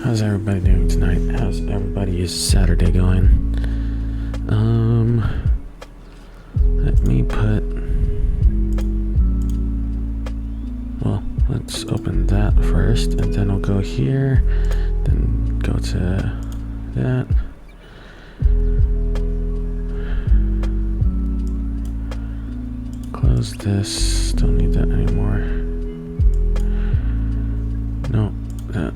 How's everybody doing tonight? How's everybody's Saturday going? Let me put... Well, let's open that first, and then I'll go here, then go to that. Close this, don't need that anymore. No, that.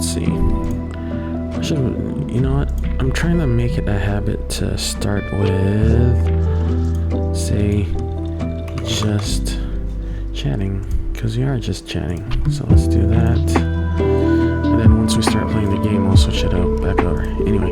See. You know what? I'm trying to make it a habit to start with, say, just chatting, because we are just chatting. So let's do that. And then once we start playing the game, we'll switch it out back over. Anyway.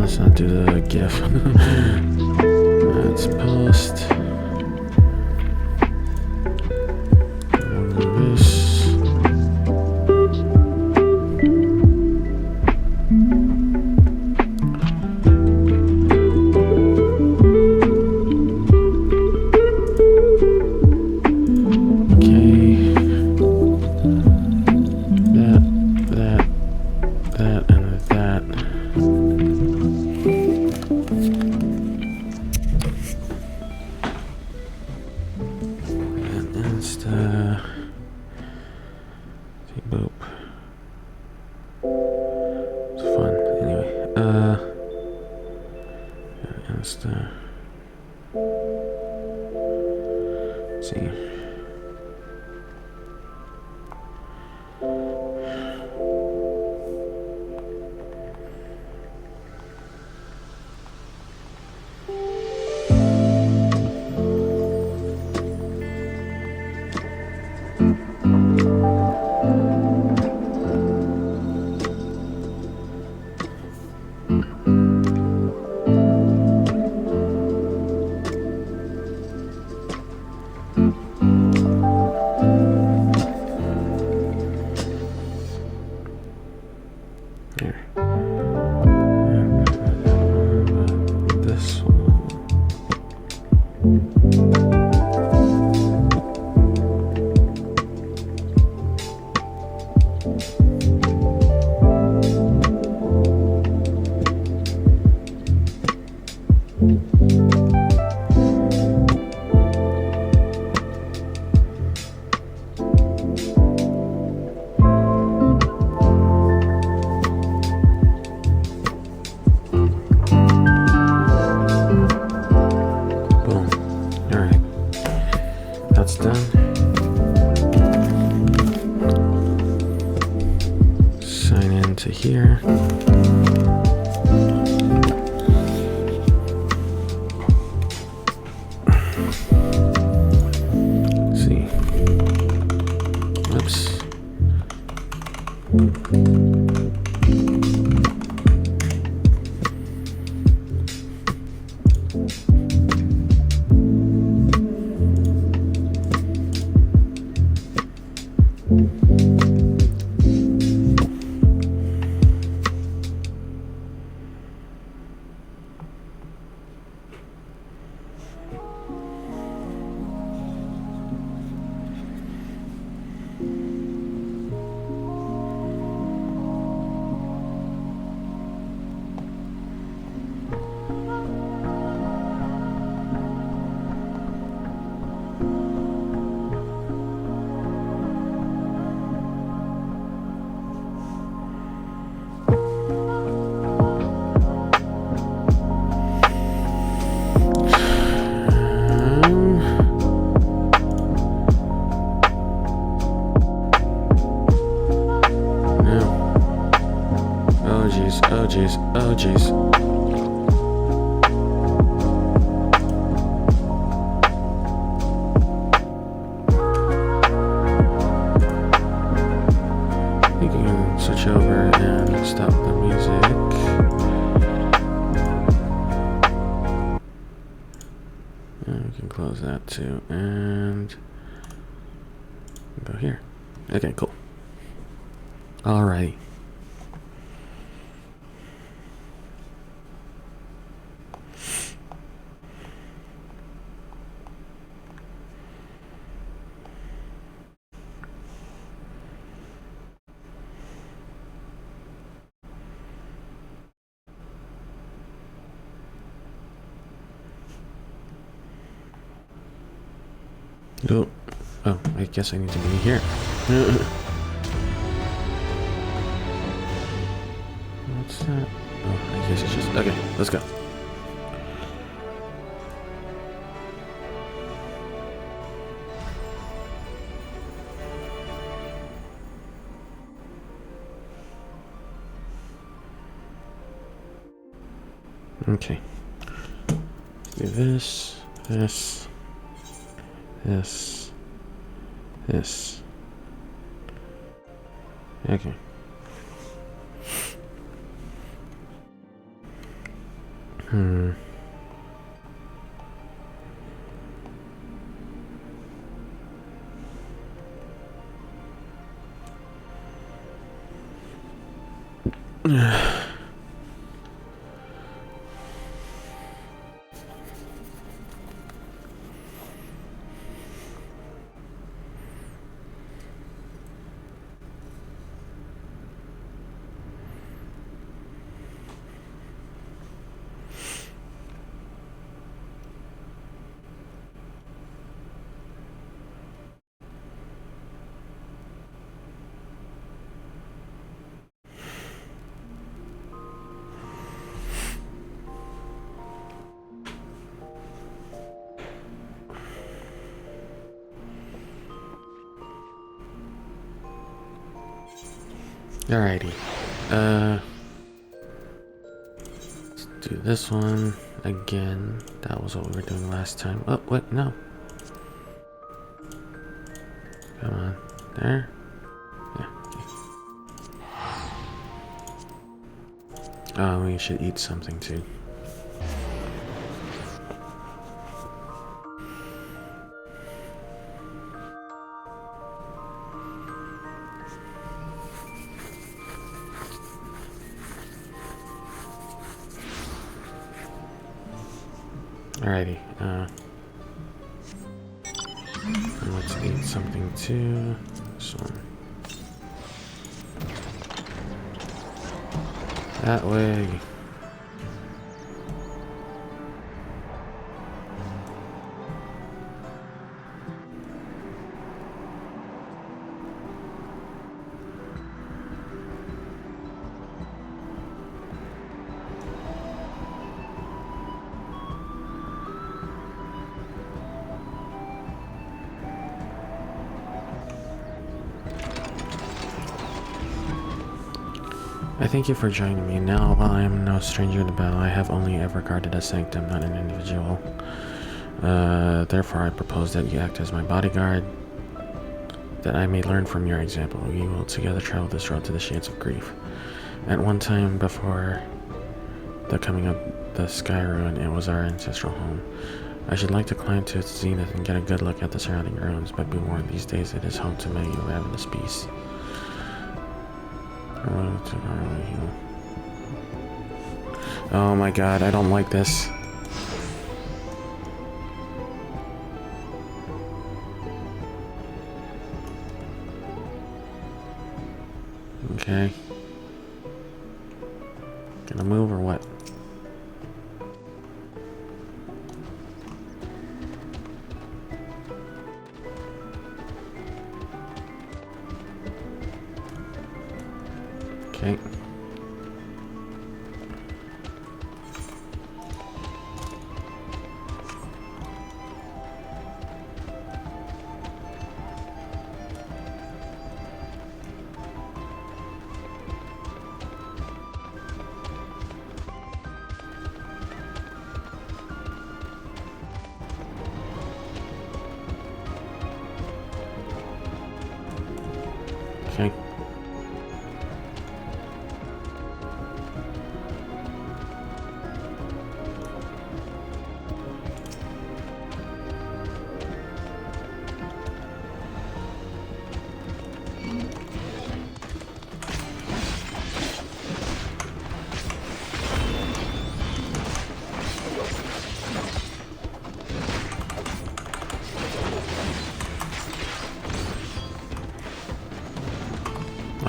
Let's not do the GIF. Let's post. Boop. It's fun. Anyway, let's see. To here. Let's see. Oops. oh jeez, oh jeez. I think you can switch over and stop the music. And we can close that too, and go here. Okay, cool. Alrighty. Oh, oh, I guess I need to be here. What's that? Oh, I guess it's just... Okay, let's go. Okay. Let's do this, this, this, this. Okay. Alrighty. Let's do this one again. That was what we were doing last time. Oh, wait, no. Come on. There. Yeah. Okay. Oh, we should eat something too. Alrighty, let's eat something too. This one. That way. I thank you for joining me. Now, while I am no stranger to battle, I have only ever guarded a sanctum, not an individual. Therefore, I propose that you act as my bodyguard, that I may learn from your example. We will together travel this road to the shades of grief. At one time, before the coming of the Sky Ruin, it was our ancestral home. I should like to climb to its zenith and get a good look at the surrounding ruins, but be warned, these days it is home to many ravenous beasts. Oh my god, I don't like this. Okay. Gonna move or what? Okay.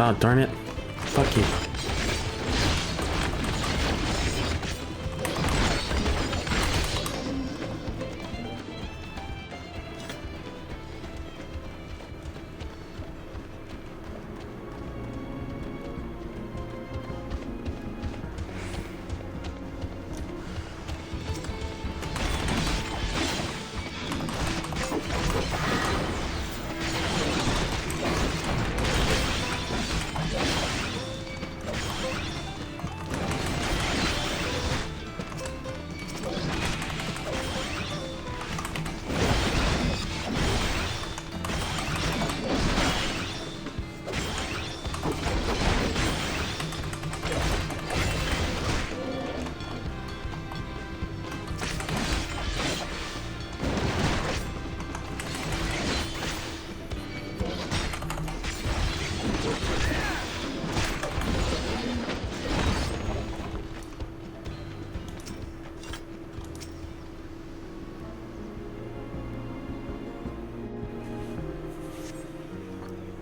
Oh, darn it. Fuck you.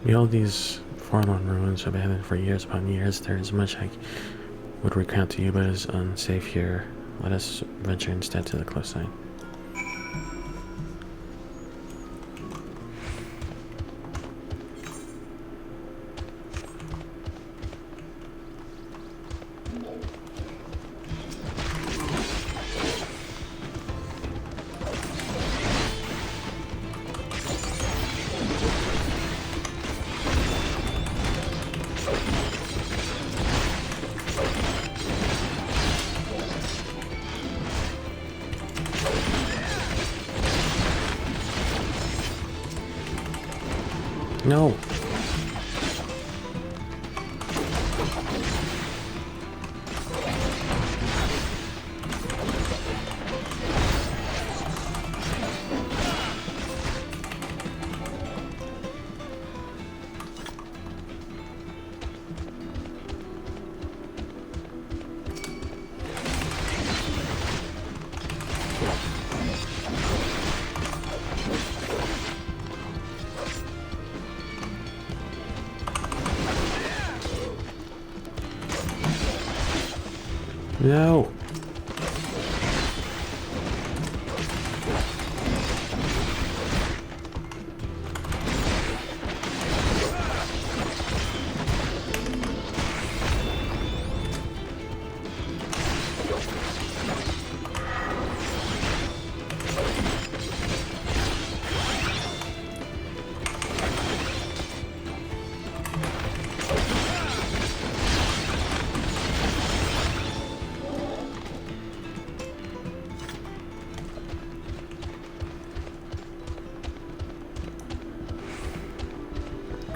Behold these forlorn ruins abandoned for years upon years. There is much I would recount to you, but it is unsafe here. Let us venture instead to the cliffside. No! No!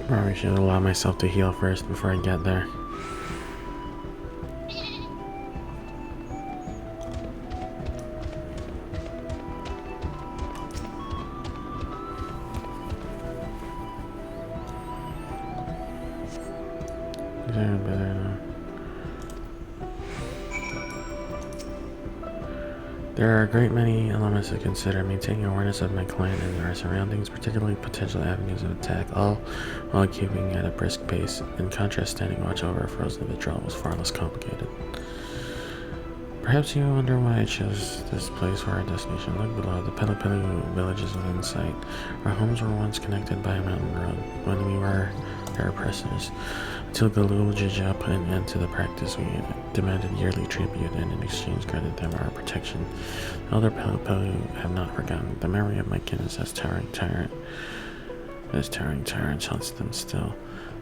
Probably should allow myself to heal first before I get there. There are a great many elements to consider. Maintaining awareness of my client and our surroundings, particularly potential avenues of attack, all while keeping at a brisk pace. In contrast, standing watch over a frozen withdrawal was far less complicated. Perhaps you wonder why I chose this place for our destination. Look below. The Pelipili village is within sight. Our homes were once connected by a mountain road. When we were their oppressors, until Galujija put an end to the practice, we demanded yearly tribute and in exchange granted them our protection. The elder Pelipili have not forgotten. The memory of my kin is as towering tyrants haunts them still.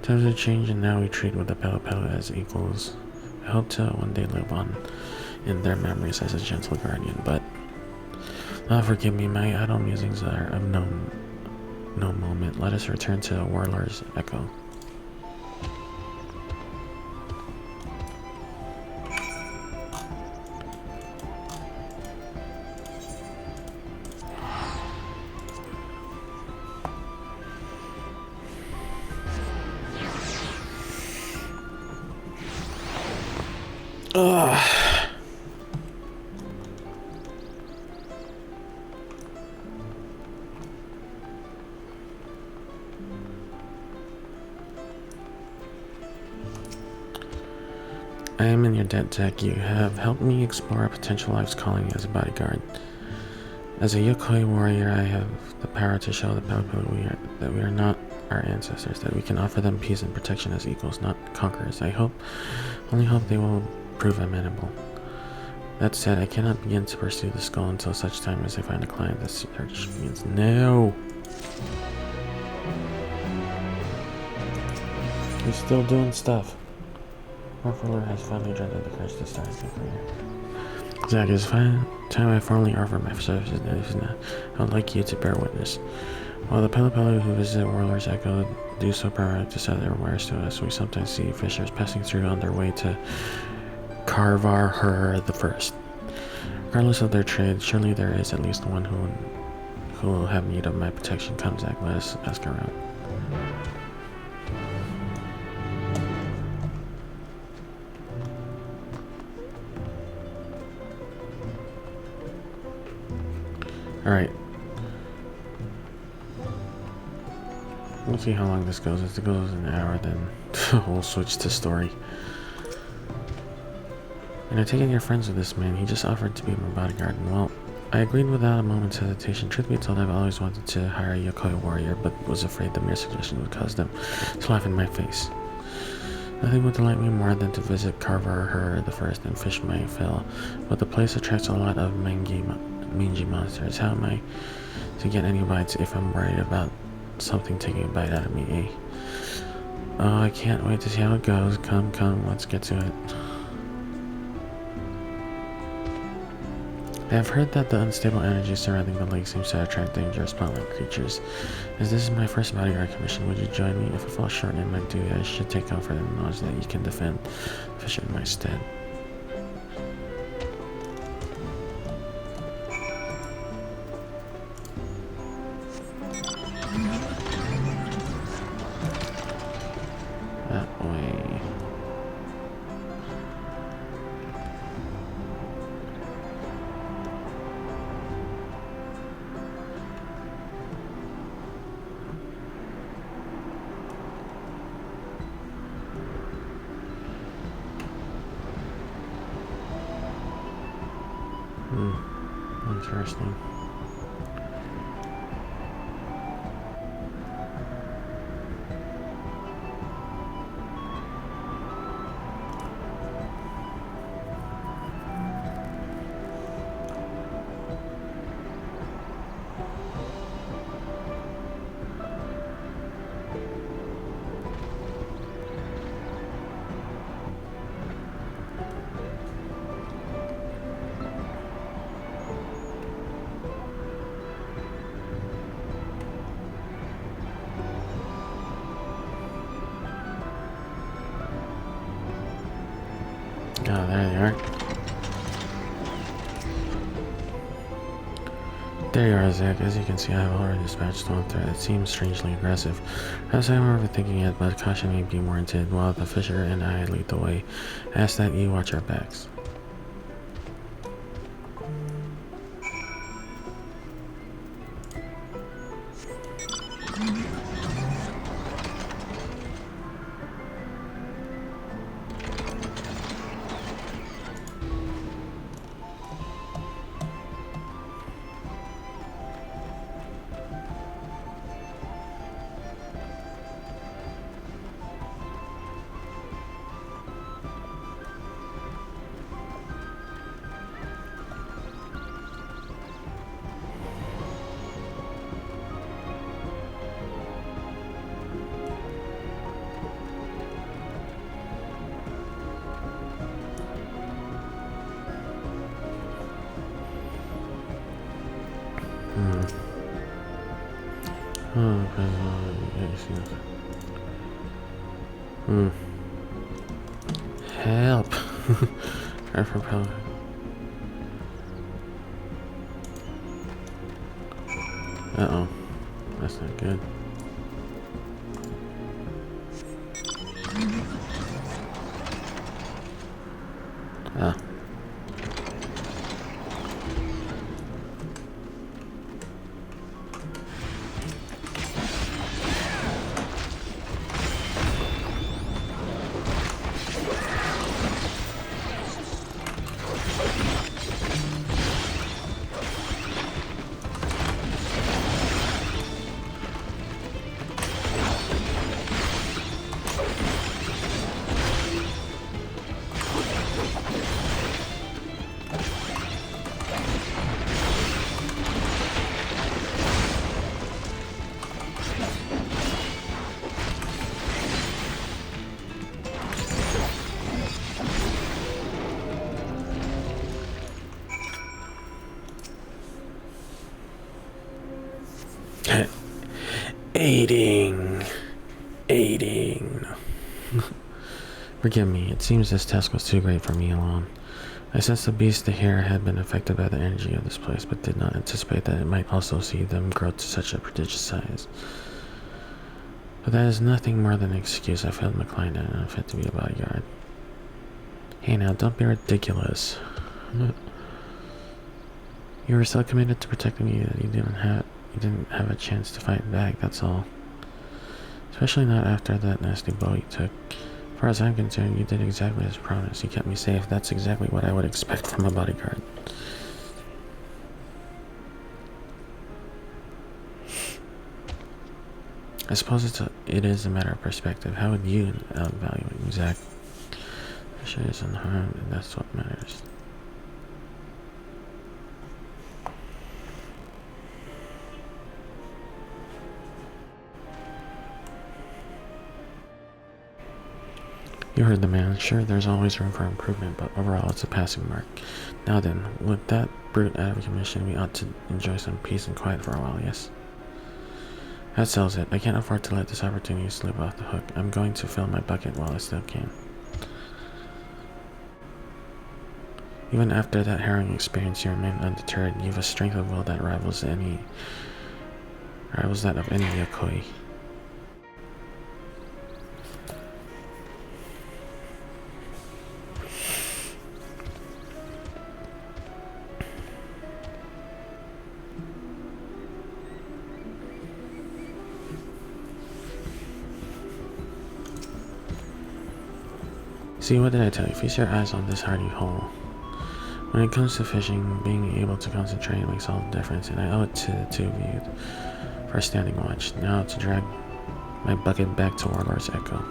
Times have changed and now we treat with the Pelipili as equals. I hope to one day live on in their memories as a gentle guardian, but forgive me, my idle musings are of no moment. Let us return to Warlord's Echo. Ugh. I am in your debt, Zack. You have helped me explore a potential life's calling as a bodyguard. As a Yokoi warrior, I have the power to show the people that we are not our ancestors, that we can offer them peace and protection as equals, not conquerors. Only hope they will prove amenable. That said, I cannot begin to pursue this goal until such time as I find a client. This search means no. You're still doing stuff. Our ruler has finally dreaded the courage to start his career. Zack, it is time I formally offer my services. I would like you to bear witness. While the Pelopelu who visit Warlord's Echo do so primarily to sell their wares to us, we sometimes see fishers passing through on their way to Carvar Her the First. Regardless of their trade, surely there is at least one who will have need of my protection. Come, Zack, let us ask around. Alright. We'll see how long this goes. If it goes an hour, then we'll switch to story. And I take it you're friends with this man. He just offered to be my bodyguard. And well, I agreed without a moment's hesitation. Truth be told, I've always wanted to hire a Yokoi warrior, but was afraid the mere suggestion would cause them to laugh in my face. Nothing would delight me more than to visit Carvar Her the First and fish my fill, but the place attracts a lot of mangy monsters. How am I to get any bites if I'm worried about something taking a bite out of me, eh? Oh, I can't wait to see how it goes. Come, let's get to it. I have heard that the unstable energy surrounding the lake seems to attract dangerous plant-like creatures. As this is my first bodyguard commission, would you join me? If I fall short in my duty, I should take comfort in the knowledge that you can defend the fish in my stead. That way. Interesting. Oh, there they are. There you are, Zack. As you can see, I have already dispatched Dawntrail. It seems strangely aggressive. Perhaps I am overthinking it, but caution may be warranted. While the fisher and I lead the way, I ask that you watch our backs. Help! Try for power. Uh-oh. That's not good. Ah. Aiding. Forgive me, it seems this task was too great for me alone. I sensed the beasts here had been affected by the energy of this place, but did not anticipate that it might also see them grow to such a prodigious size. But that is nothing more than an excuse. I failed my client and I'm fit to be a bodyguard. Hey now, don't be ridiculous. You were so committed to protecting me that you didn't have a chance to fight back, that's all. Especially not after that nasty blow you took. As far as I'm concerned, you did exactly as promised. You kept me safe. That's exactly what I would expect from a bodyguard. I suppose it is a matter of perspective. How would you evaluate Zach? She is unharmed, and that's what matters. You heard the man. Sure, there's always room for improvement, but overall it's a passing mark. Now then, with that brute out of commission, we ought to enjoy some peace and quiet for a while, yes? That settles it. I can't afford to let this opportunity slip off the hook. I'm going to fill my bucket while I still can. Even after that harrowing experience, you remain undeterred. You have a strength of will that rivals that of any yokoi. See, what did I tell you? Feast your eyes on this hardy hole. When it comes to fishing, being able to concentrate makes all the difference, and I owe it to the two of you for standing watch. Now to drag my bucket back to Warlord's Echo.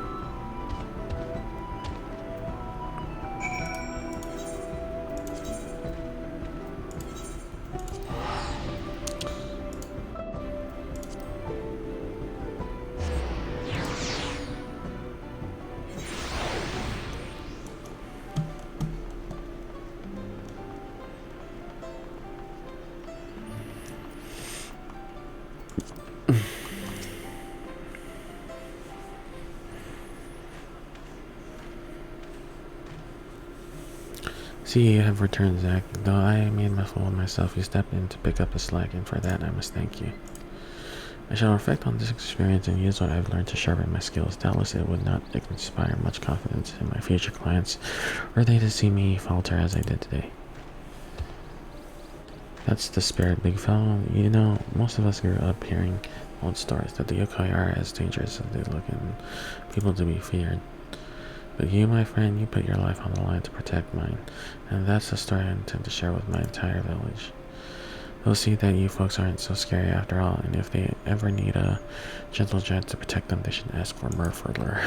See, you have returned, Zach. Though I made a fool of myself, you stepped in to pick up the slack, and for that I must thank you. I shall reflect on this experience and use what I've learned to sharpen my skills. Doubtless it would not inspire much confidence in my future clients, were they to see me falter as I did today. That's the spirit, big fellow. You know, most of us grew up hearing old stories that the yokai are as dangerous as they look and people to be feared. But you, my friend, you put your life on the line to protect mine, and that's a story I intend to share with my entire village. They'll see that you folks aren't so scary after all, and if they ever need a gentle giant to protect them, they should ask for Murfordler.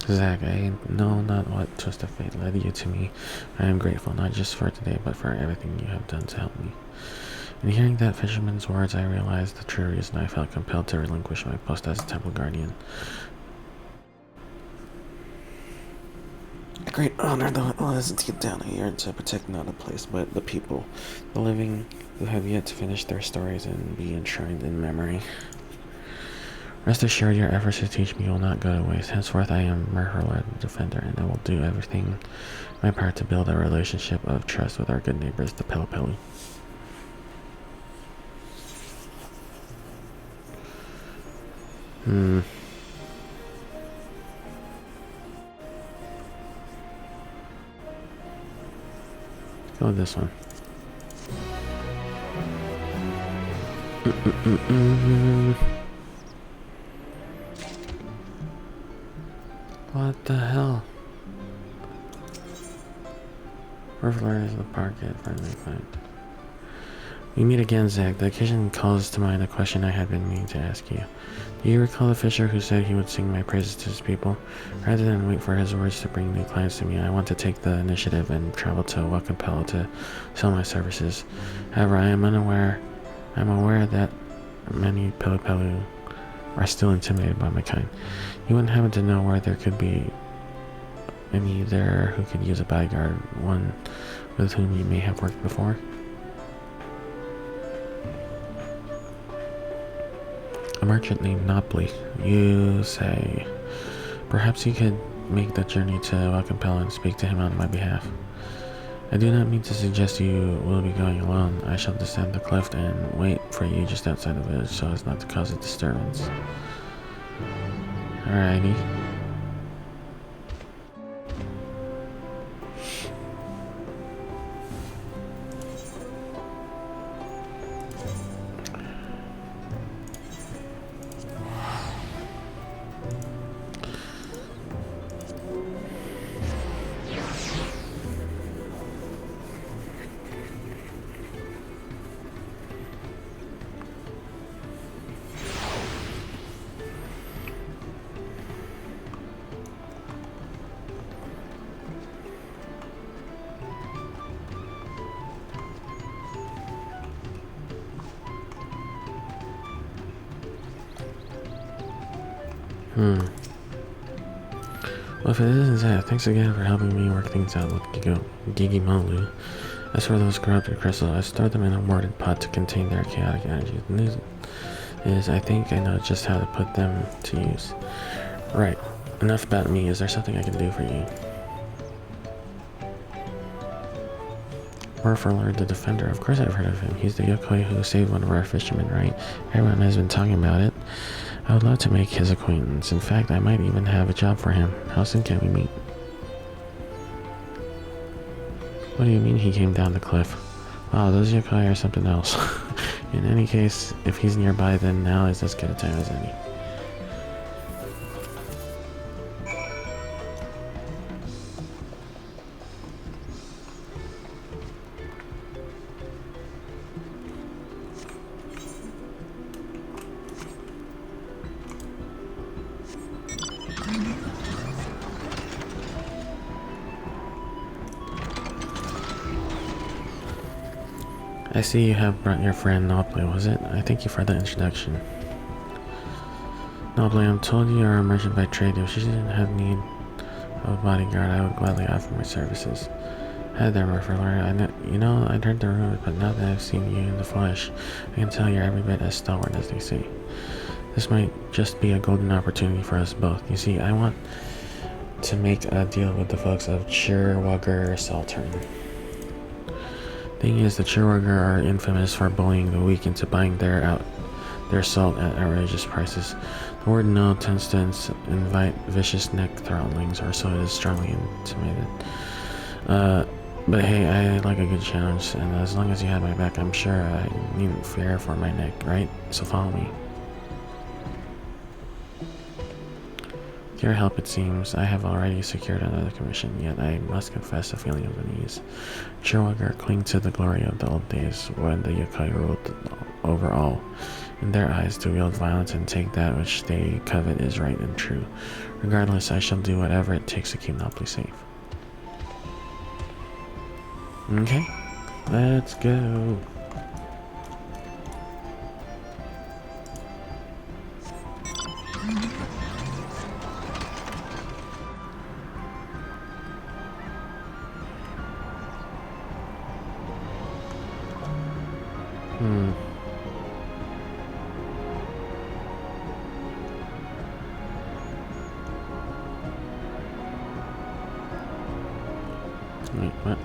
Zach, I know not what twist of fate led you to me. I am grateful, not just for today, but for everything you have done to help me. In hearing that fisherman's words, I realized the true reason I felt compelled to relinquish my post as a temple guardian. A great honor, though it was, to get down here to protect not a place, but the people, the living who have yet to finish their stories and be enshrined in memory. Rest assured, your efforts to teach me will not go to waste. Henceforth, I am Murfordler the Defender, and I will do everything in my part to build a relationship of trust with our good neighbors, the Pelipeli. Go with this one. What the hell? Murfordler is the park at friendly fight. We meet again, Zach. The occasion calls to mind a question I had been meaning to ask you. Do you recall the fisher who said he would sing my praises to his people? Rather than wait for his words to bring new clients to me, I want to take the initiative and travel to Wakapelo to sell my services. However, I'm aware that many Pelipelu are still intimidated by my kind. You wouldn't happen to know where there could be any there who could use a bodyguard, one with whom you may have worked before? A merchant named Nopley, you say. Perhaps you could make the journey to Welcompel and speak to him on my behalf. I do not mean to suggest you will be going alone. I shall descend the cliff and wait for you just outside the village so as not to cause a disturbance. Alrighty. Well, if it isn't that, thanks again for helping me work things out with Gigi Molu. As for those corrupted crystals, I stored them in a warded pot to contain their chaotic energy. The news is I think I know just how to put them to use. Right, enough about me. Is there something I can do for you? Merfolor the Defender. Of course I've heard of him. He's the Yokoi who saved one of our fishermen, right? Everyone has been talking about it. I would love to make his acquaintance. In fact, I might even have a job for him. How soon can we meet? What do you mean he came down the cliff? Wow, those Yokoi are something else. In any case, if he's nearby, then now is as good a time as any. I see you have brought your friend Noble, was it? I thank you for the introduction. Noble, I'm told you are a merchant by trade. If she didn't have need of a bodyguard, I would gladly offer my services. Hi there, Merfolor. I'd heard the rumors, but now that I've seen you in the flesh, I can tell you're every bit as stalwart as they say. This might just be a golden opportunity for us both. You see, I want to make a deal with the folks of Chirwugger Saltern. Thing is, the Chirwugger are infamous for bullying the weak into buying their salt at outrageous prices. The word no tends to invite vicious neck throttlings, or so it is strongly intimated. But hey, I like a good challenge, and as long as you have my back, I'm sure I needn't fear for my neck, right? So follow me. With your help, it seems, I have already secured another commission, yet I must confess a feeling of unease. Chirwugger cling to the glory of the old days when the Yokoi ruled over all. In their eyes, to wield violence and take that which they covet is right and true. Regardless, I shall do whatever it takes to keep Nopley safe. Okay, let's go. Wait, what?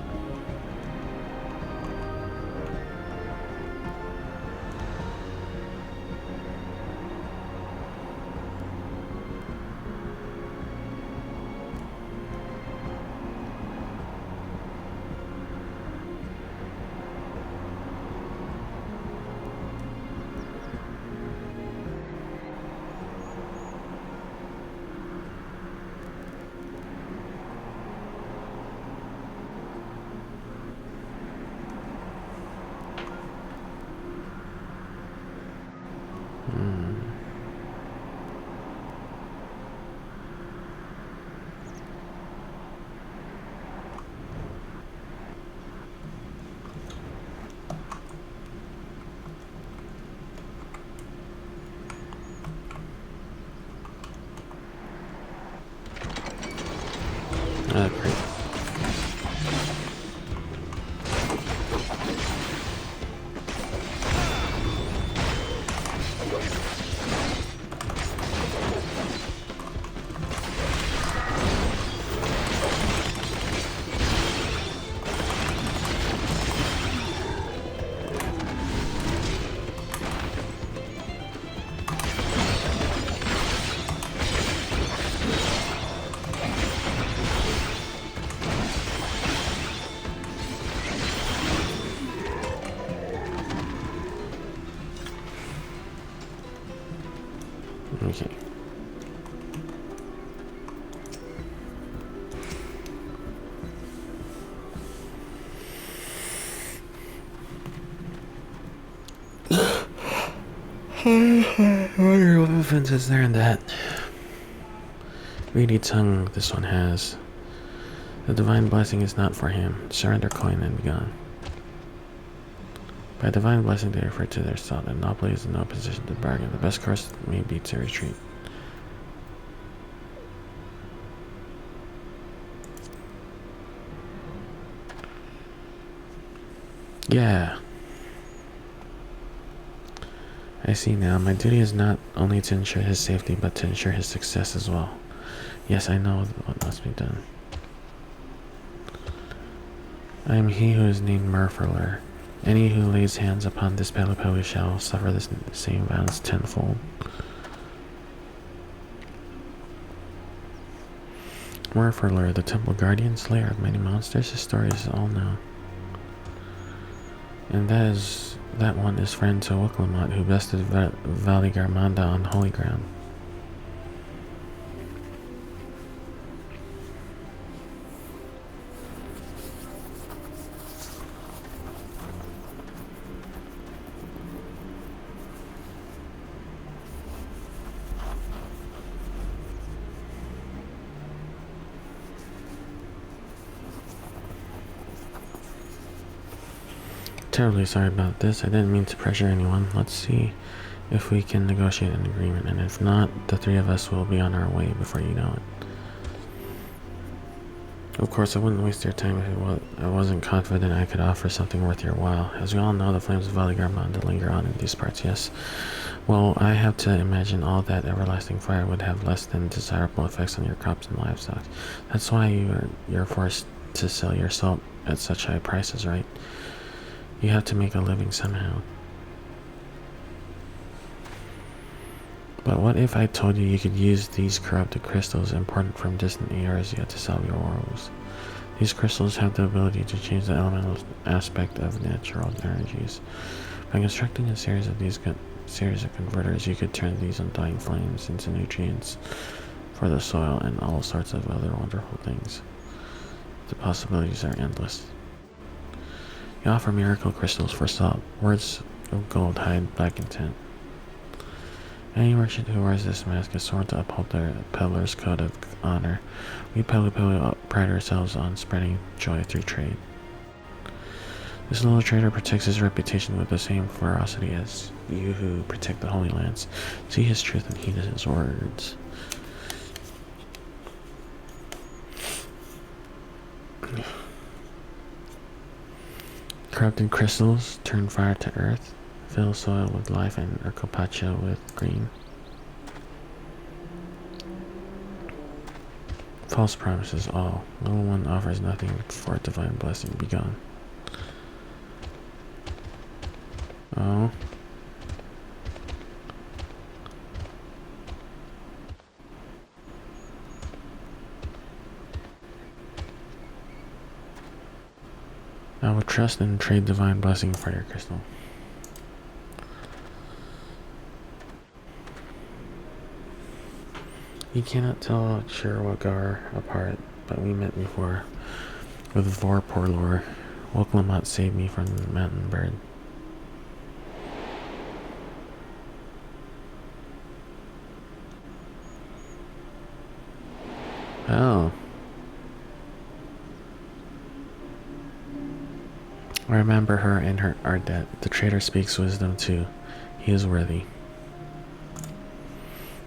Okay. What are weapons is there in that? Greedy tongue this one has. The divine blessing is not for him. Surrender coin and be gone. By divine blessing they refer to their salt, and Monopoly is in no position to bargain. The best course may be to retreat. Yeah. I see now. My duty is not only to ensure his safety, but to ensure his success as well. Yes, I know what must be done. I am he who is named Murfurler. Any who lays hands upon this Pelipeli shall suffer the same violence tenfold. Murfurler, the temple guardian, slayer of many monsters, his story is all known. And that one is friend to Wuklamot, who bested Valigarmanda on holy ground. Terribly sorry about this. I didn't mean to pressure anyone. Let's see if we can negotiate an agreement, and if not, the three of us will be on our way before you know it. Of course, I wouldn't waste your time if I wasn't confident I could offer something worth your while. As we all know, the flames of Valigarmanda linger on in these parts, yes. Well, I have to imagine all that everlasting fire would have less than desirable effects on your crops and livestock. That's why you're forced to sell your salt at such high prices, right? You have to make a living somehow. But what if I told you could use these corrupted crystals imported from distant Eorzea to solve your woes? These crystals have the ability to change the elemental aspect of natural energies. By constructing a series of converters, you could turn these undying flames into nutrients for the soil and all sorts of other wonderful things. The possibilities are endless. You offer miracle crystals for salt. Words of gold hide black intent. Any merchant who wears this mask is sworn to uphold their peddler's code of honor. We Pelipeli pride ourselves on spreading joy through trade. This little trader protects his reputation with the same ferocity as you who protect the Holy Lands. See his truth and heed his words. Corrupted crystals turn fire to earth, fill soil with life, and Urkopacha with green. False promises all. No one offers nothing for a divine blessing. Be gone. Oh. I will trust and trade divine blessing for your crystal. You cannot tell Shirwagar apart, but we met before. With Vorporlor, Wuklamot saved me from the mountain bird. Oh. I remember her and our debt. The trader speaks wisdom too. He is worthy.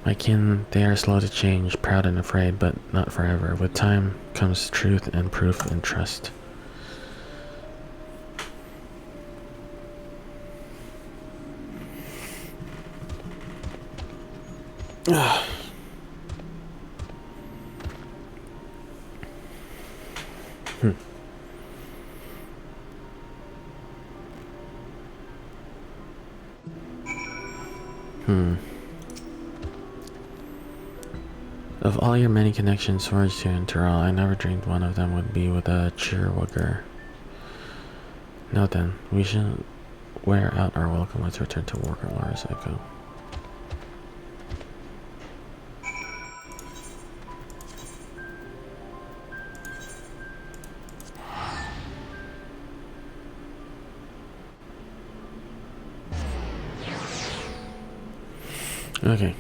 My kin, they are slow to change, proud and afraid, but not forever. With time comes truth and proof and trust. Of all your many connections forged here in Tural, I never dreamed one of them would be with a Chirwugger. Now then, we shall wear out our welcome. Let's return to Warlord's Echo. Okay.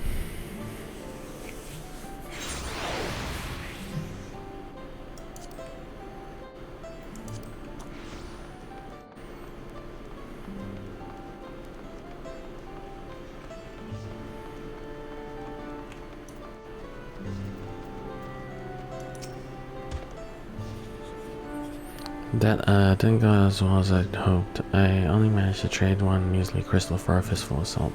That didn't go as well as I'd hoped. I only managed to trade one measly crystal for a fistful of salt.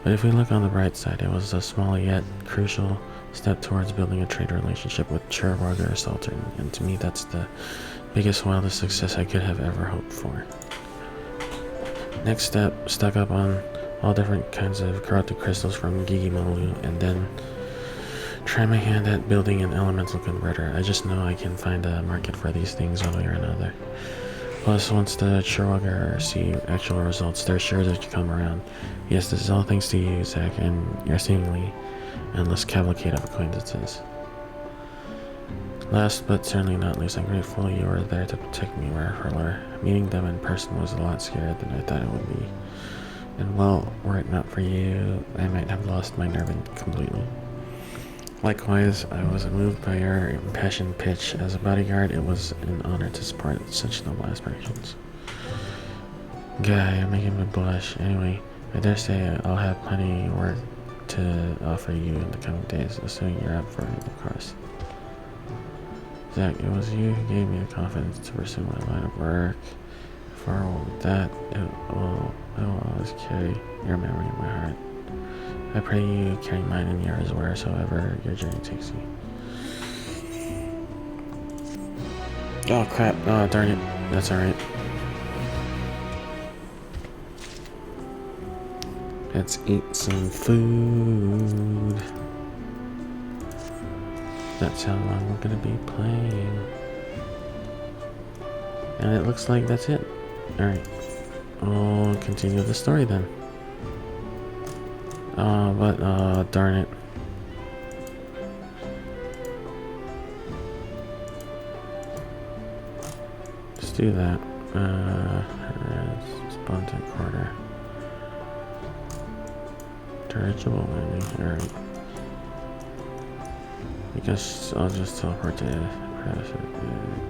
But if we look on the bright side, it was a small yet crucial step towards building a trade relationship with Cherwagger Sultan, and to me that's the biggest, wildest success I could have ever hoped for. Next step, stock up on all different kinds of corrupted crystals from Gigimalu, and then try my hand at building an elemental converter. I just know I can find a market for these things one way or another. Plus, once the Cherwagger see actual results, they're sure to come around. Yes, this is all thanks to you, Zach, and your seemingly endless cavalcade of acquaintances. Last but certainly not least, I'm grateful you were there to protect me where I were. Meeting them in person was a lot scarier than I thought it would be. And well, were it not for you, I might have lost my nerve completely. Likewise, I was moved by your impassioned pitch. As a bodyguard, it was an honor to support such noble aspirations. Guy, you're making me blush. Anyway, I dare say I'll have plenty of work to offer you in the coming days, assuming you're up for it, of course. Zach, it was you who gave me the confidence to pursue my line of work. For that, I will always carry your memory in my heart. I pray you carry mine in yours wheresoever your journey takes you. Oh crap, oh darn it, that's alright. Let's eat some food. That's how long we're gonna be playing. And it looks like that's it. Alright, I'll continue the story then. But darn it. Let's do that. Spontan quarter. Dirigible landing. Alright. I guess I'll just teleport to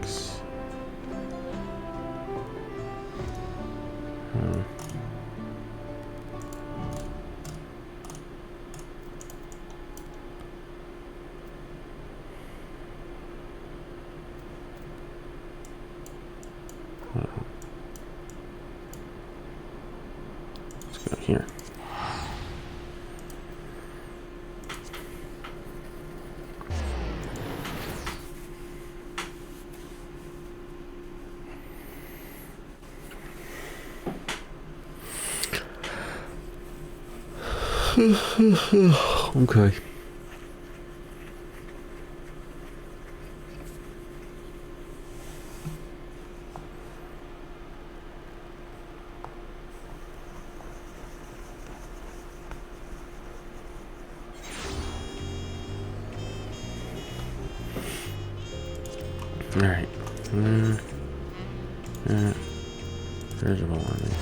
X. Let's go here. Okay. All right. Dirigible landing.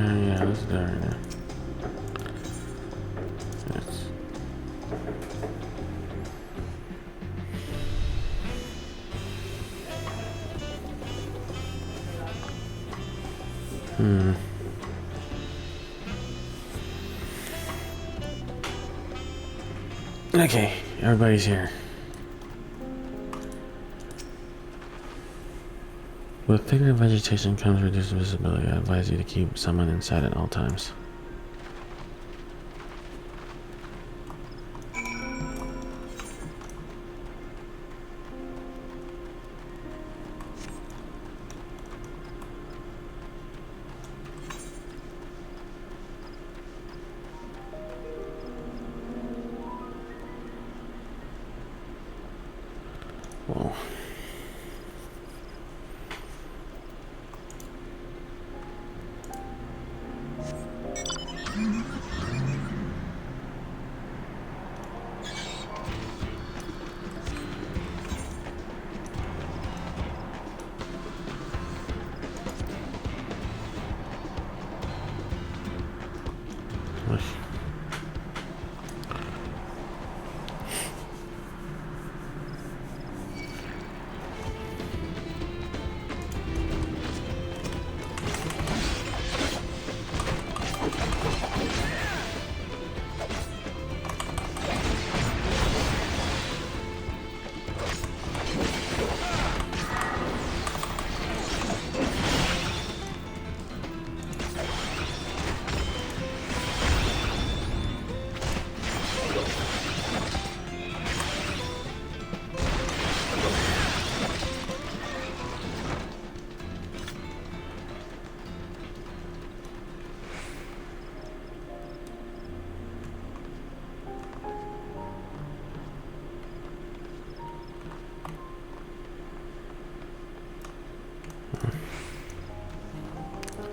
Yeah, let's do it right now. Yes. Okay, everybody's here. With thicker vegetation comes reduced visibility. I advise you to keep someone inside at all times. Whoa.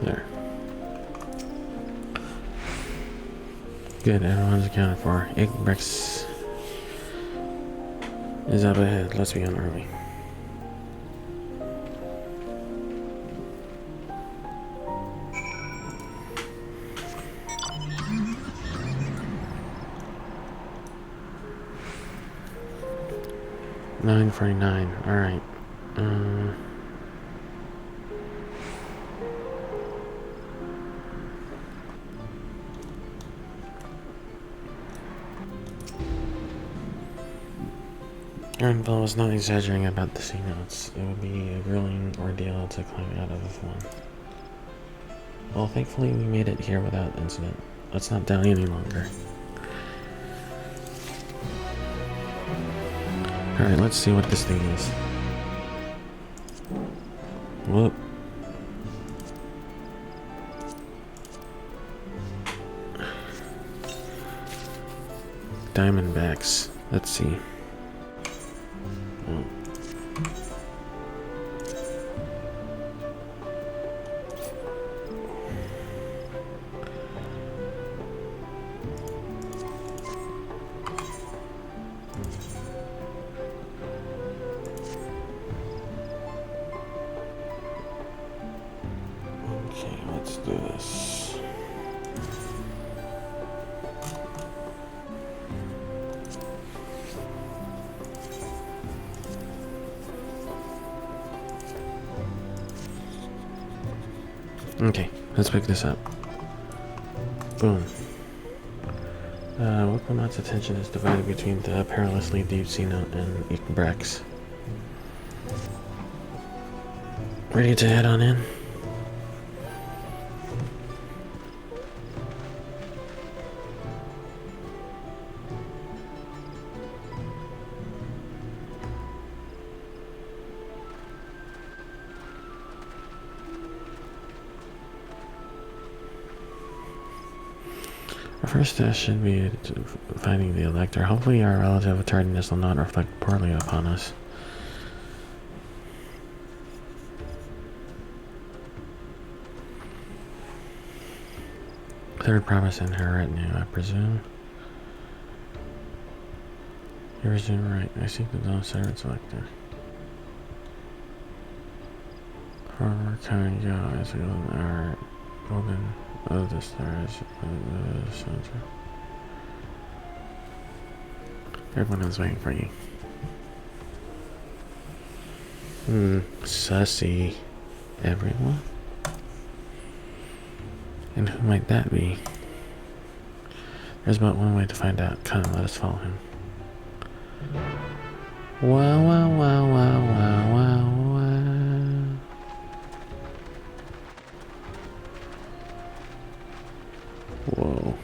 There. Good, everyone's accounted for. 8 bricks is up ahead. Let's be on early. $9.49. All right. Aaronville was not exaggerating about the C notes. It would be a grueling ordeal to climb out of one. Well, thankfully we made it here without incident. Let's not dally any longer. Alright, let's see what this thing is. Whoop. Diamondbacks. Let's see. Okay, let's do this. Okay, let's pick this up. Boom. Wiplomat's attention is divided between the perilously deep sea note and Brex. Ready to head on in? Our first task should be finding the elector. Hopefully our relative tardiness will not reflect poorly upon us. Third promise in her retinue, I presume. You're right. I seek the Dawn Servant Selector. For kind go as we are golden of the stars of the center. Everyone is waiting for you. Sussy. Everyone? And who might that be? There's but one way to find out. Come, let us follow him. Wow, wow, wow, wow, wow, wow, wow. Whoa.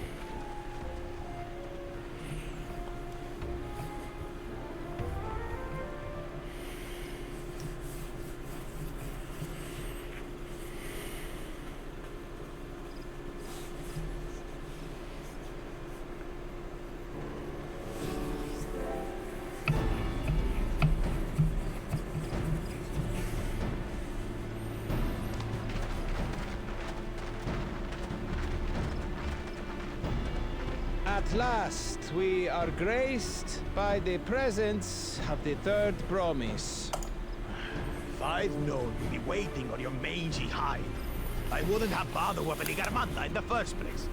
At last, we are graced by the presence of the third promise. If I'd known you'd be waiting on your mangy hide, I wouldn't have bothered with the Garmanda in the first place.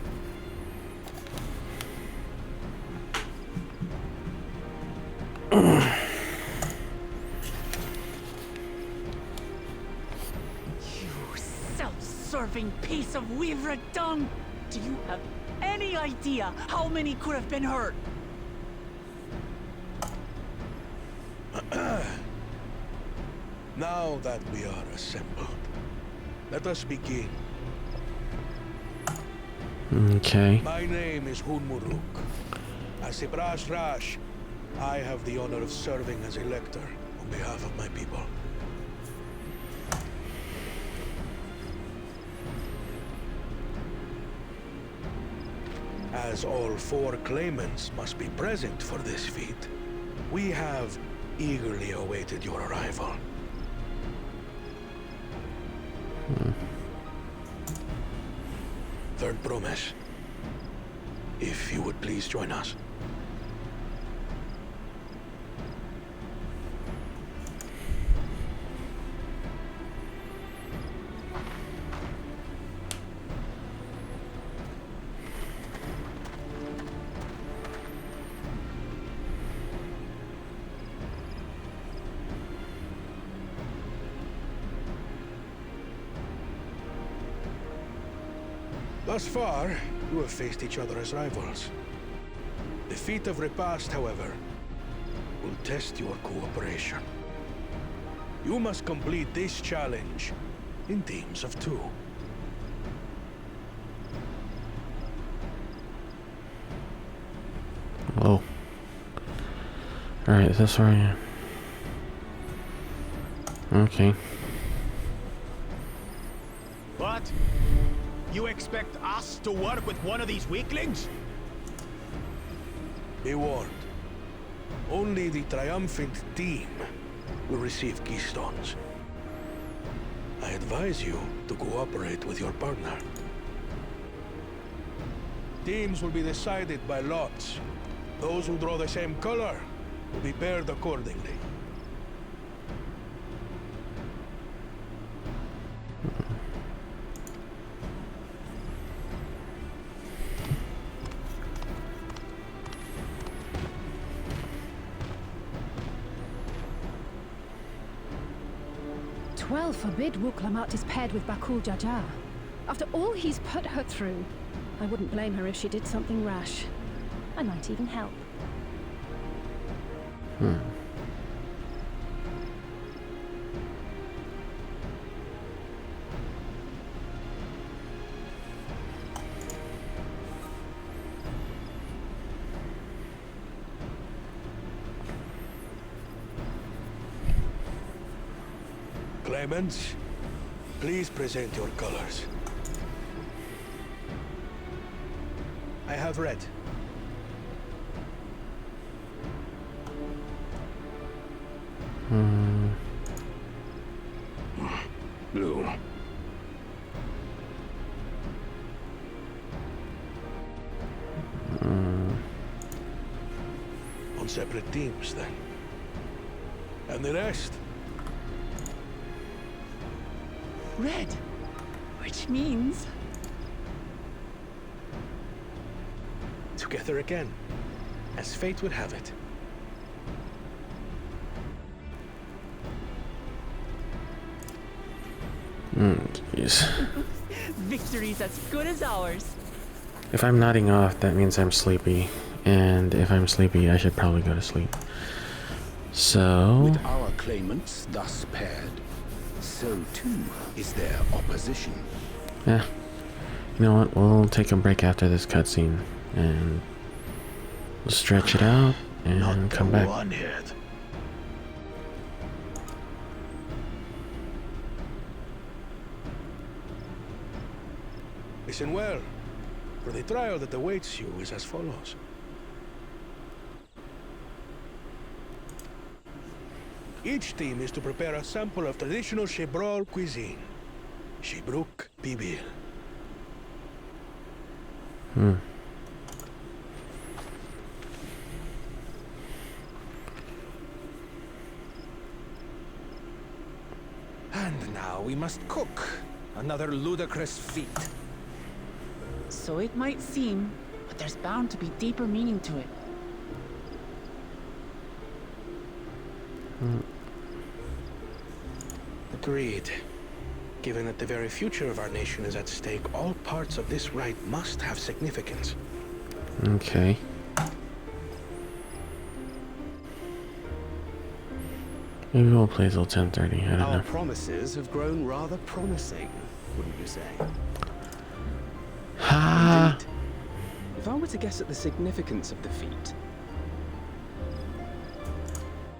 You self-serving piece of weaver dung! Do you have any idea how many could have been hurt? Now that we are assembled, let us begin. Okay. My name is Hunmuruk. As a Brash Rash, I have the honor of serving as a lector on behalf of my people. As all 4 claimants must be present for this feat, we have eagerly awaited your arrival. Third promise. If you would please join us. Thus far, you have faced each other as rivals. The feat of repast, however, will test your cooperation. You must complete this challenge in teams of 2. Oh. Alright, that's where I am. Okay. What? You expect us to work with one of these weaklings? Be warned. Only the triumphant team will receive keystones. I advise you to cooperate with your partner. Teams will be decided by lots. Those who draw the same color will be paired accordingly. Well, forbid Wuklamat is paired with Bakul Jaja. After all he's put her through, I wouldn't blame her if she did something rash. I might even help. Claimants, please present your colors. I have red. Blue. On separate teams, then. And the rest? Red, which means... Together again, as fate would have it. Jeez. Victory's as good as ours. If I'm nodding off, that means I'm sleepy. And if I'm sleepy, I should probably go to sleep. So... With our claimants thus paired, so too is their opposition. Yeah. You know what? We'll take a break after this cutscene. And we'll stretch it out and come back. One hit. Listen well, for the trial that awaits you is as follows. Each team is to prepare a sample of traditional Shebrol cuisine. Shebruk Bibil. And now we must cook. Another ludicrous feat. So it might seem, but there's bound to be deeper meaning to it. Agreed. Given that the very future of our nation is at stake, all parts of this rite must have significance. Okay. Maybe we'll play till 10:30. I don't Our know. promises have grown rather promising, wouldn't you say? Ha! Indeed. If I were to guess at the significance of the feat,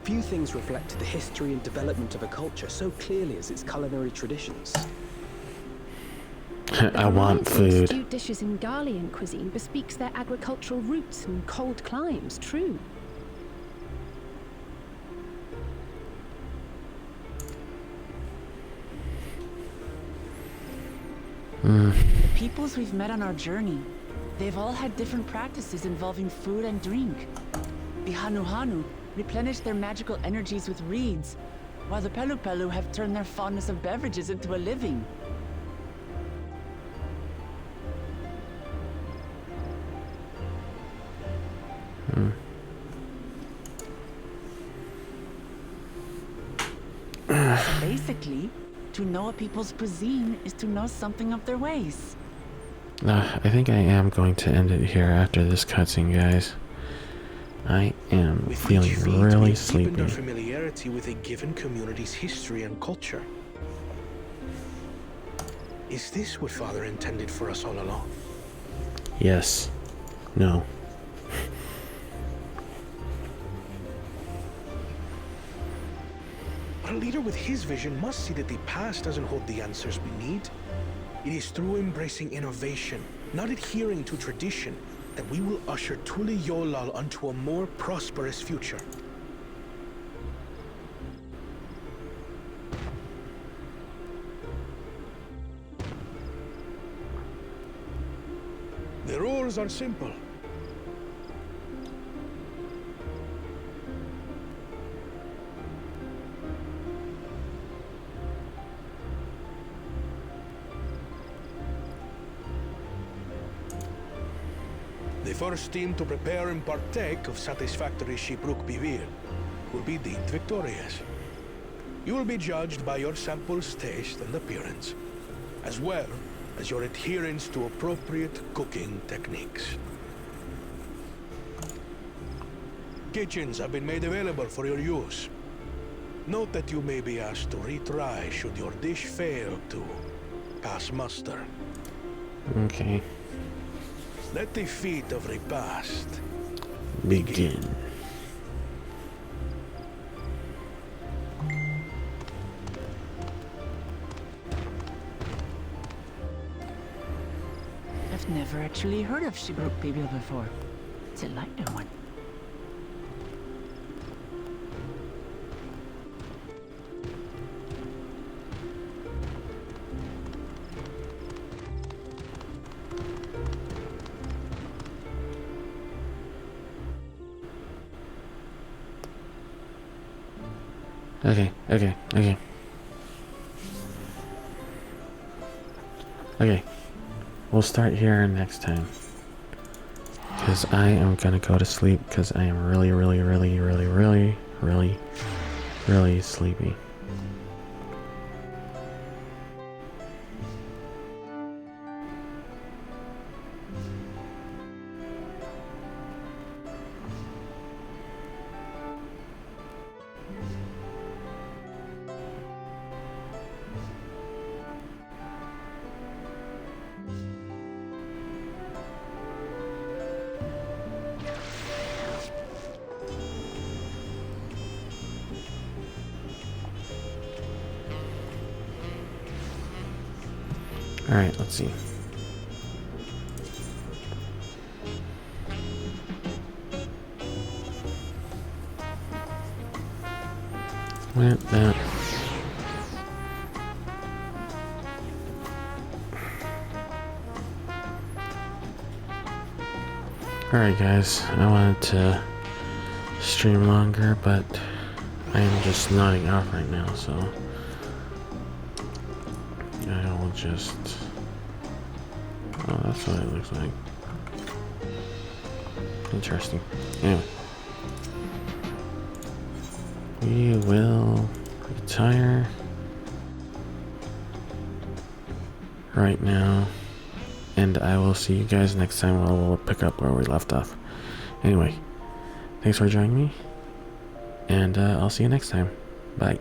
few things reflect the history and development of a culture so clearly as its culinary traditions. I want variety of food. Stewed dishes in Garlean cuisine bespeaks their agricultural roots and cold climes, true. The peoples we've met on our journey, they've all had different practices involving food and drink. The Hanuhanu replenish their magical energies with reeds, while the Pelupelu have turned their fondness of beverages into a living. Basically, to know a people's cuisine is to know something of their ways. I think I am going to end it here after this cutscene, guys. I am With feeling each feat, really we've deepened our sleepy. familiarity with a given community's history and culture. Is this what Father intended for us all along? Yes. No. A leader with his vision must see that the past doesn't hold the answers we need. It is through embracing innovation, not adhering to tradition, that we will usher Tuli Yolal onto a more prosperous future. The rules are simple. The first team to prepare and partake of satisfactory Shipruk Bivir will be deemed victorious. You will be judged by your sample's taste and appearance, as well as your adherence to appropriate cooking techniques. Kitchens have been made available for your use. Note that you may be asked to retry should your dish fail to pass muster. Okay. Let the feat of repast Begin. I've never actually heard of Shibruk Bibil before. It's a lighter one. Okay. Okay. We'll start here next time. Because I am gonna go to sleep because I am really sleepy. Alright, let's see. Went that. Alright guys, I wanted to stream longer, but I am just nodding off right now, so I will just... Oh, that's what it looks like. Interesting. Anyway. We will retire right now. And I will see you guys next time where we'll pick up where we left off. Anyway, thanks for joining me. And I'll see you next time. Bye.